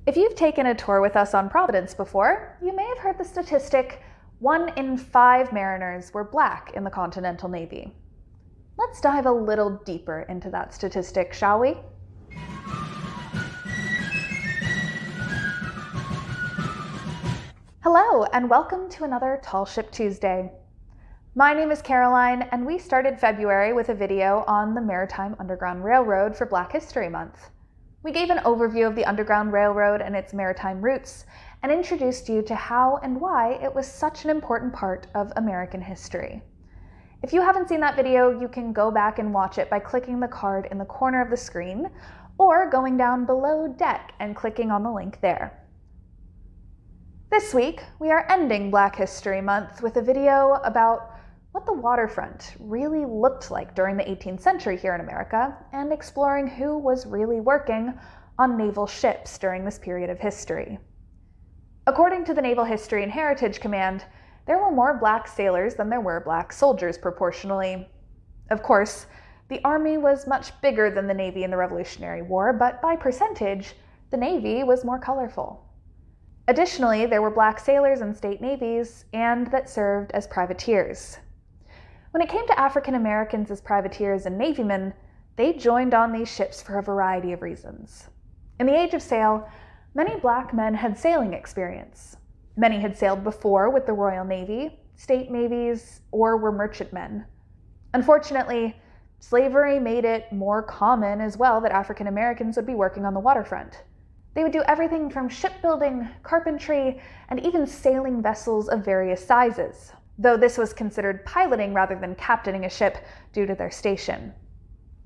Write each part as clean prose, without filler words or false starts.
If you've taken a tour with us on Providence before, you may have heard the statistic 1 in 5 mariners were Black in the Continental Navy. Let's dive a little deeper into that statistic, shall we? Hello, and welcome to another Tall Ship Tuesday. My name is Caroline, and we started February with a video on the Maritime Underground Railroad for Black History Month. We gave an overview of the Underground Railroad and its maritime routes, and introduced you to how and why it was such an important part of American history. If you haven't seen that video, you can go back and watch it by clicking the card in the corner of the screen, or going down below deck and clicking on the link there. This week, we are ending Black History Month with a video about what the waterfront really looked like during the 18th century here in America, and exploring who was really working on naval ships during this period of history. According to the Naval History and Heritage Command, there were more Black sailors than there were Black soldiers proportionally. Of course, the Army was much bigger than the Navy in the Revolutionary War, but by percentage, the Navy was more colorful. Additionally, there were Black sailors in state navies and that served as privateers. When it came to African Americans as privateers and navymen, they joined on these ships for a variety of reasons. In the Age of Sail, many Black men had sailing experience. Many had sailed before with the Royal Navy, state navies, or were merchantmen. Unfortunately, slavery made it more common as well that African Americans would be working on the waterfront. They would do everything from shipbuilding, carpentry, and even sailing vessels of various sizes, though this was considered piloting rather than captaining a ship due to their station.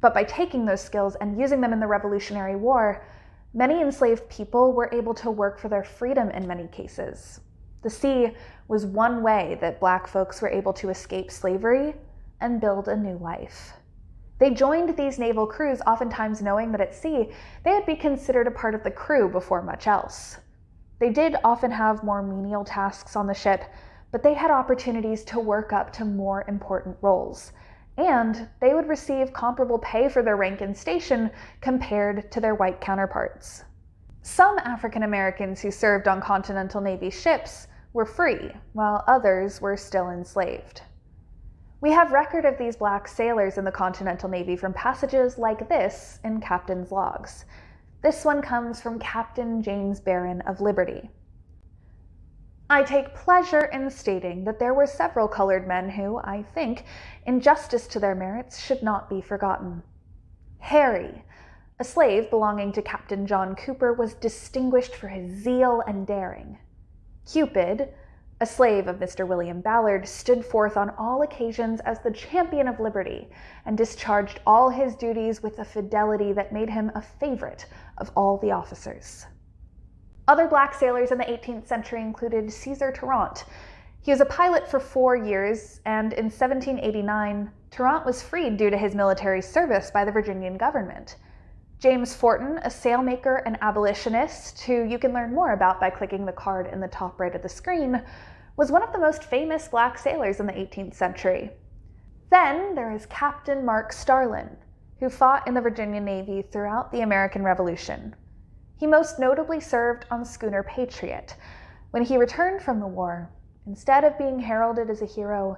But by taking those skills and using them in the Revolutionary War, many enslaved people were able to work for their freedom in many cases. The sea was one way that Black folks were able to escape slavery and build a new life. They joined these naval crews oftentimes knowing that at sea, they would be considered a part of the crew before much else. They did often have more menial tasks on the ship, but they had opportunities to work up to more important roles, and they would receive comparable pay for their rank and station compared to their white counterparts. Some African Americans who served on Continental Navy ships were free, while others were still enslaved. We have record of these Black sailors in the Continental Navy from passages like this in Captain's logs. This one comes from Captain James Barron of Liberty. I take pleasure in stating that there were several colored men who, I think, in justice to their merits, should not be forgotten. Harry, a slave belonging to Captain John Cooper, was distinguished for his zeal and daring. Cupid, a slave of Mr. William Ballard, stood forth on all occasions as the champion of liberty and discharged all his duties with a fidelity that made him a favorite of all the officers. Other Black sailors in the 18th century included Caesar Tarrant. He was a pilot for 4 years, and in 1789, Tarrant was freed due to his military service by the Virginian government. James Forten, a sailmaker and abolitionist, who you can learn more about by clicking the card in the top right of the screen, was one of the most famous Black sailors in the 18th century. Then there is Captain Mark Starlin, who fought in the Virginia Navy throughout the American Revolution. He most notably served on schooner Patriot. When he returned from the war, instead of being heralded as a hero,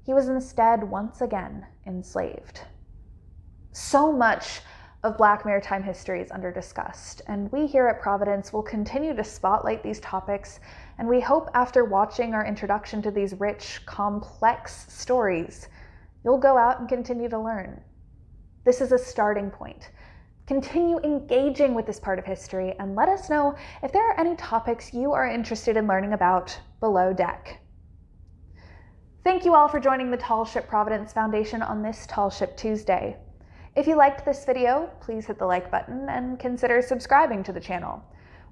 he was instead once again enslaved. So much of Black maritime history is under-discussed, and we here at Providence will continue to spotlight these topics, and we hope after watching our introduction to these rich, complex stories, you'll go out and continue to learn. This is a starting point. Continue engaging with this part of history, and let us know if there are any topics you are interested in learning about below deck. Thank you all for joining the Tall Ship Providence Foundation on this Tall Ship Tuesday. If you liked this video, please hit the like button and consider subscribing to the channel.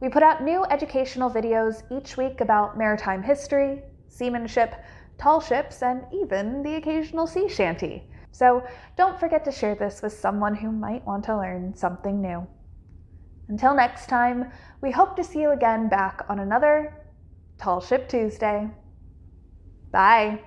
We put out new educational videos each week about maritime history, seamanship, tall ships, and even the occasional sea shanty. So don't forget to share this with someone who might want to learn something new. Until next time, we hope to see you again back on another Tall Ship Tuesday. Bye.